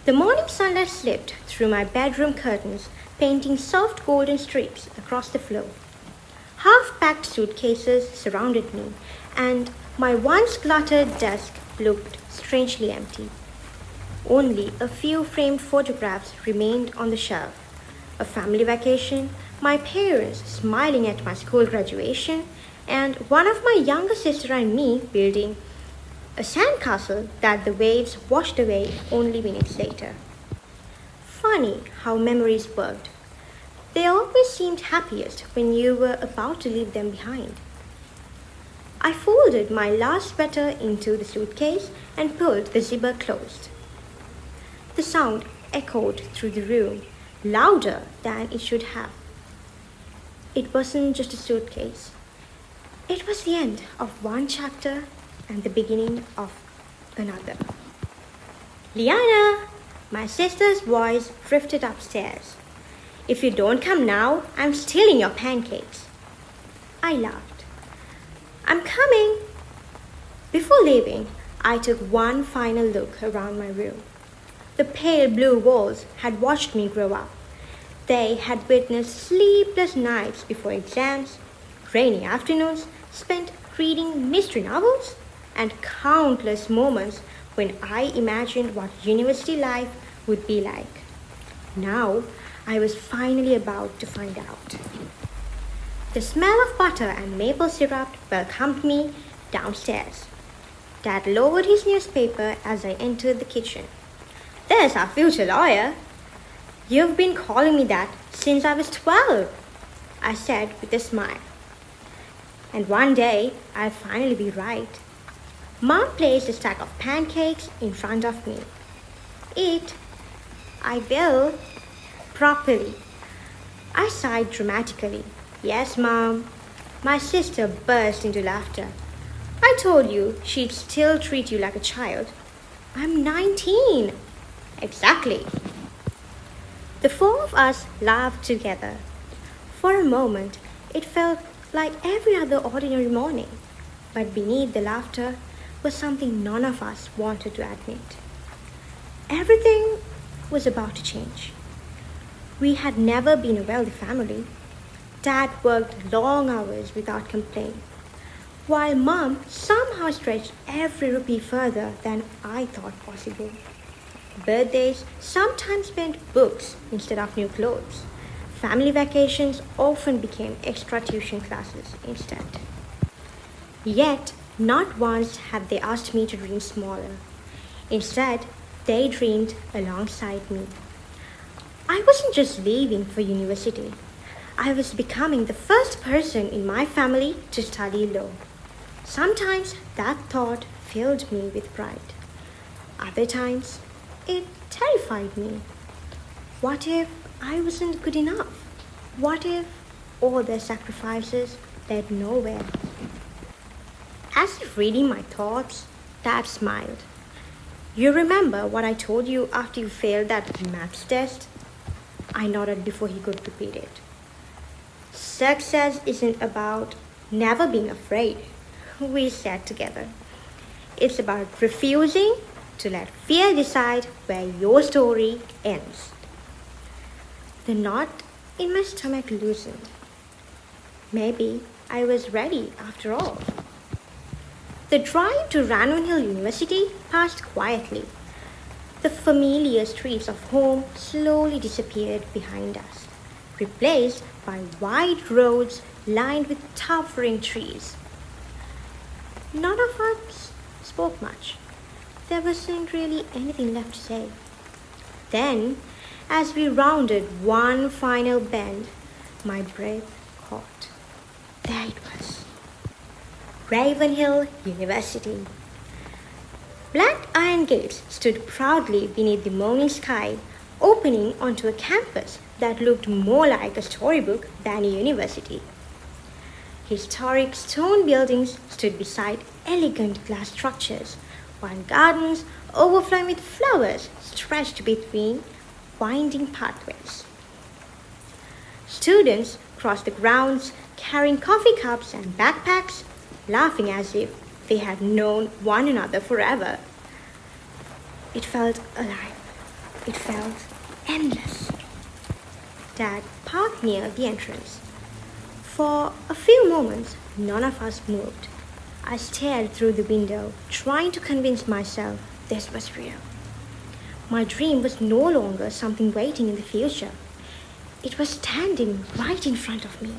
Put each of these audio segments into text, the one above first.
The morning sunlight slipped through my bedroom curtains, painting soft golden streaks across the floor. Half-packed suitcases surrounded me, and my once cluttered desk looked strangely empty. Only a few framed photographs remained on the shelf. A family vacation, my parents smiling at my school graduation, and one of my younger sister and me building a sandcastle that the waves washed away only minutes later. Funny how memories worked. They always seemed happiest when you were about to leave them behind. I folded my last sweater into the suitcase and pulled the zipper closed. The sound echoed through the room, louder than it should have. It wasn't just a suitcase. It was the end of one chapter and the beginning of another. Liana! My sister's voice drifted upstairs. If you don't come now, I'm stealing your pancakes. I laughed. I'm coming. Before leaving, I took one final look around my room. The pale blue walls had watched me grow up. They had witnessed sleepless nights before exams, rainy afternoons spent reading mystery novels, and countless moments when I imagined what university life would be like. Now, I was finally about to find out. The smell of butter and maple syrup welcomed me downstairs. Dad lowered his newspaper as I entered the kitchen. There's our future lawyer. You've been calling me that since I was 12, I said with a smile. And one day, I'll finally be right. Mom placed a stack of pancakes in front of me. Eat. I will. Properly. I sighed dramatically. Yes, Mom. My sister burst into laughter. I told you she'd still treat you like a child. I'm 19. Exactly. The four of us laughed together. For a moment, it felt like every other ordinary morning. But beneath the laughter was something none of us wanted to admit. Everything was about to change. We had never been a wealthy family. Dad worked long hours without complaint, while Mom somehow stretched every rupee further than I thought possible. Birthdays sometimes meant books instead of new clothes. Family vacations often became extra tuition classes instead. Yet, not once had they asked me to dream smaller. Instead, they dreamed alongside me. I wasn't just leaving for university. I was becoming the first person in my family to study law. Sometimes that thought filled me with pride. Other times, it terrified me. What if I wasn't good enough? What if all their sacrifices led nowhere? As if reading my thoughts, Dad smiled. You remember what I told you after you failed that maths test? I nodded before he could repeat it. Success isn't about never being afraid, we said together. It's about refusing to let fear decide where your story ends. The knot in my stomach loosened. Maybe I was ready after all. The drive to Ranun Hill University passed quietly. The familiar streets of home slowly disappeared behind us, replaced by wide roads lined with towering trees. None of us spoke much. There wasn't really anything left to say. Then, as we rounded one final bend, my breath caught. There it was. Ravenhill University. Black iron gates stood proudly beneath the morning sky, opening onto a campus that looked more like a storybook than a university. Historic stone buildings stood beside elegant glass structures, while gardens overflowing with flowers stretched between winding pathways. Students crossed the grounds carrying coffee cups and backpacks, laughing as if they had known one another forever. It felt alive. It felt endless. Dad parked near the entrance. For a few moments, none of us moved. I stared through the window, trying to convince myself this was real. My dream was no longer something waiting in the future. It was standing right in front of me.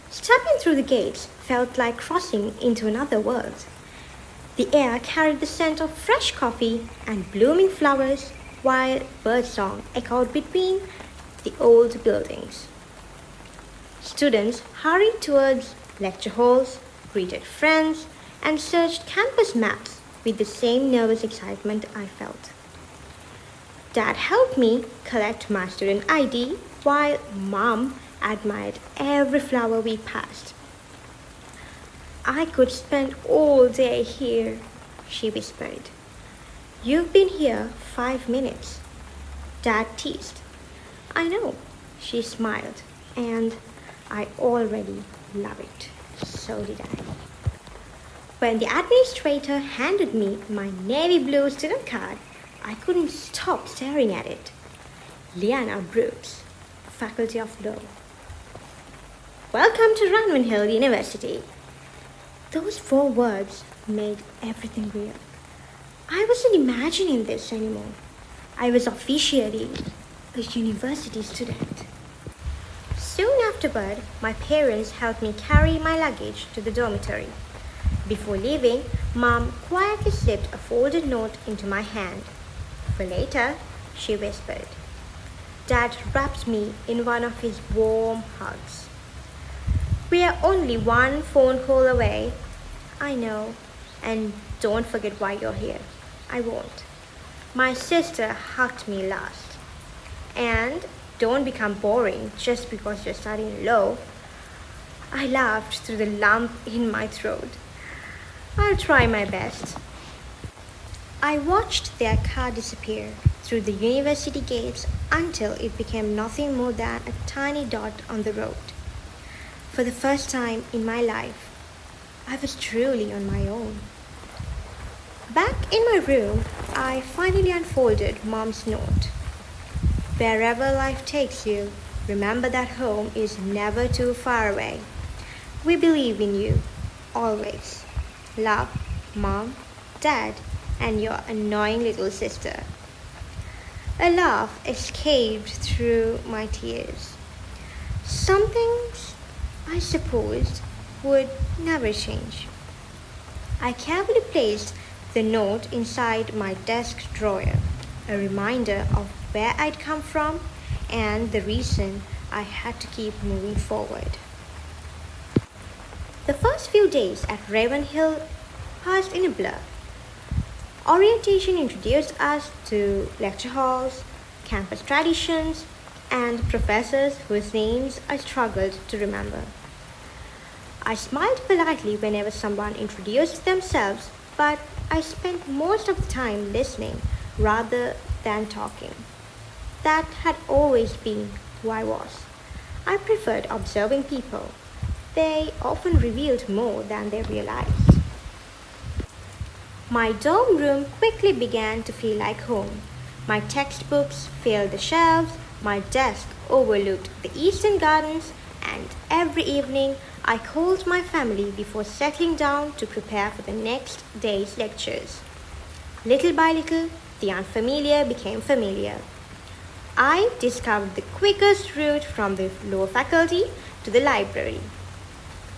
Stepping through the gates felt like crossing into another world. The air carried the scent of fresh coffee and blooming flowers, while birdsong echoed between the old buildings. Students hurried towards lecture halls, greeted friends, and searched campus maps with the same nervous excitement I felt. Dad helped me collect my student ID while Mom admired every flower we passed. I could spend all day here, she whispered. You've been here 5 minutes. Dad teased. I know, she smiled, and I already love it. So did I. When the administrator handed me my navy blue student card, I couldn't stop staring at it. Liana Brooks, Faculty of Law. Welcome to Ranman Hill University. Those 4 words made everything real. I wasn't imagining this anymore. I was officially a university student. Soon afterward, my parents helped me carry my luggage to the dormitory. Before leaving, Mom quietly slipped a folded note into my hand. For later, she whispered. Dad wrapped me in one of his warm hugs. We are only one phone call away. I know, and don't forget why you're here. I won't. My sister hugged me last. And don't become boring just because you're studying law. I laughed through the lump in my throat. I'll try my best. I watched their car disappear through the university gates until it became nothing more than a tiny dot on the road. For the first time in my life, I was truly on my own. Back in my room, I finally unfolded Mom's note. Wherever life takes you, remember that home is never too far away. We believe in you, always. Love, Mom, Dad, and your annoying little sister. A laugh escaped through my tears. Some things, I supposed, would never change. I carefully placed the note inside my desk drawer, a reminder of where I'd come from and the reason I had to keep moving forward. The first few days at Ravenhill passed in a blur. Orientation introduced us to lecture halls, campus traditions, and professors whose names I struggled to remember. I smiled politely whenever someone introduced themselves, but I spent most of the time listening rather than talking. That had always been who I was. I preferred observing people. They often revealed more than they realized. My dorm room quickly began to feel like home. My textbooks filled the shelves, my desk overlooked the Eastern Gardens, and every evening I called my family before settling down to prepare for the next day's lectures. Little by little, the unfamiliar became familiar. I discovered the quickest route from the law faculty to the library.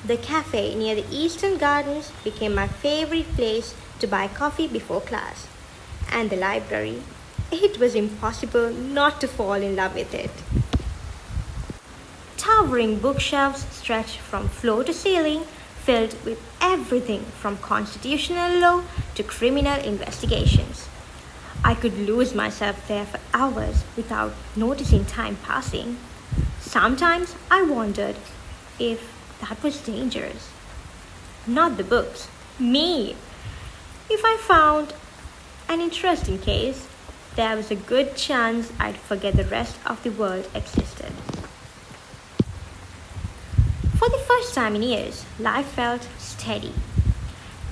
The cafe near the Eastern Gardens became my favorite place to buy coffee before class. And the library, it was impossible not to fall in love with it. Towering bookshelves stretched from floor to ceiling, filled with everything from constitutional law to criminal investigations. I could lose myself there for hours without noticing time passing. Sometimes I wondered if that was dangerous. Not the books, me. If I found an interesting case, there was a good chance I'd forget the rest of the world existed. For the first time in years, life felt steady.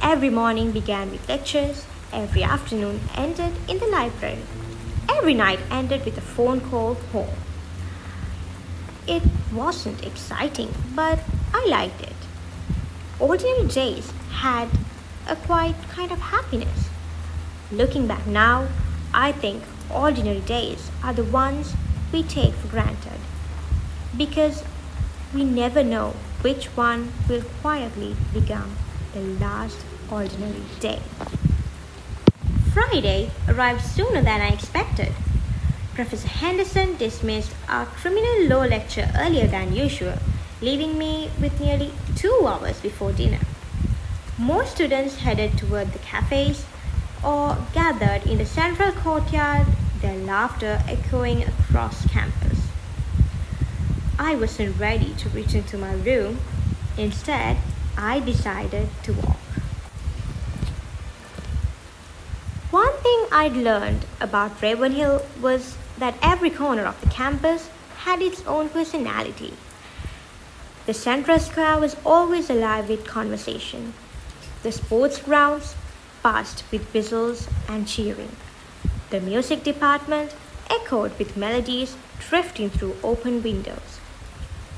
Every morning began with lectures, every afternoon ended in the library. every night ended with a phone call home. It wasn't exciting, but I liked it. Ordinary days had a quiet kind of happiness. Looking back now, I think ordinary days are the ones we take for granted because we never know which one will quietly become the last ordinary day. Friday arrived sooner than I expected. Professor Henderson dismissed our criminal law lecture earlier than usual, leaving me with nearly 2 hours before dinner. Most students headed toward the cafes or gathered in the central courtyard, their laughter echoing across campus. I wasn't ready to return to my room. Instead, I decided to walk. One thing I'd learned about Ravenhill was that every corner of the campus had its own personality. The central square was always alive with conversation. The sports grounds buzzed with whistles and cheering. The music department echoed with melodies drifting through open windows.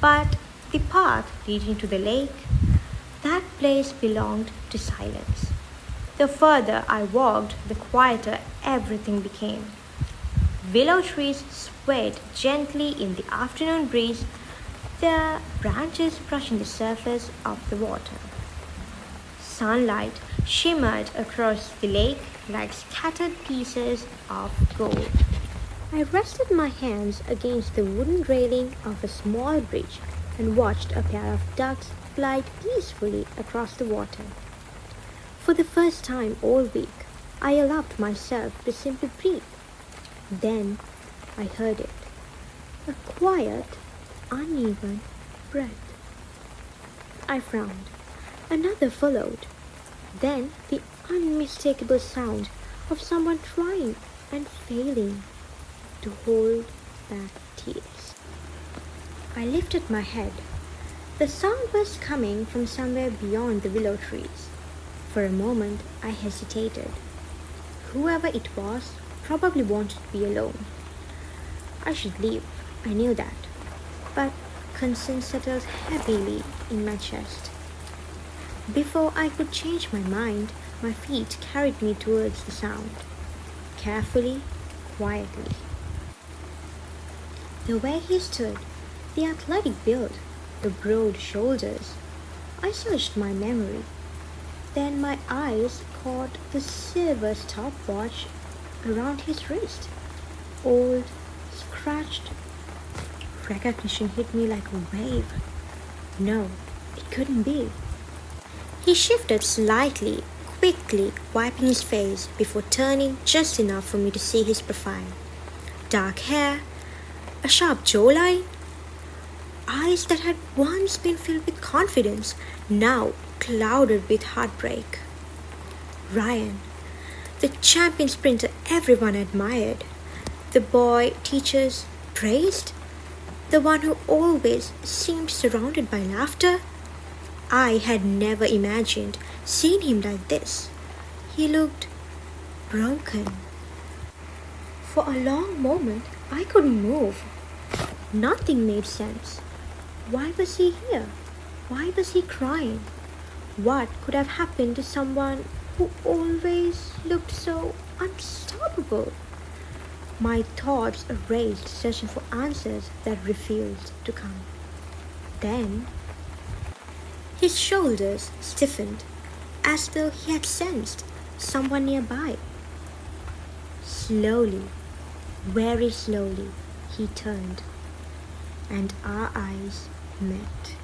But the path leading to the lake, that place belonged to silence. The further I walked, the quieter everything became. Willow trees swayed gently in the afternoon breeze, their branches brushing the surface of the water. Sunlight shimmered across the lake like scattered pieces of gold. I rested my hands against the wooden railing of a small bridge and watched a pair of ducks glide peacefully across the water. For the first time all week, I allowed myself to simply breathe. Then I heard it, a quiet, uneven breath. I frowned. Another followed. Then the unmistakable sound of someone trying and failing to hold back tears. I lifted my head. The sound was coming from somewhere beyond the willow trees. For a moment, I hesitated. Whoever it was probably wanted to be alone. I should leave, I knew that. But concern settled heavily in my chest. Before I could change my mind, my feet carried me towards the sound. Carefully, quietly. The way he stood, the athletic build, the broad shoulders, I searched my memory. Then my eyes caught the silver stopwatch around his wrist. Old, scratched. Recognition hit me like a wave. No, it couldn't be. He shifted slightly, quickly wiping his face before turning just enough for me to see his profile. Dark hair, a sharp jawline, eyes that had once been filled with confidence, now clouded with heartbreak. Ryan, the champion sprinter everyone admired, the boy teachers praised, the one who always seemed surrounded by laughter. I had never imagined seeing him like this. He looked broken. For a long moment, I couldn't move. Nothing made sense. Why was he here? Why was he crying? What could have happened to someone who always looked so unstoppable? My thoughts raced, searching for answers that refused to come. Then his shoulders stiffened, as though he had sensed someone nearby. Slowly, very slowly, he turned, and our eyes met.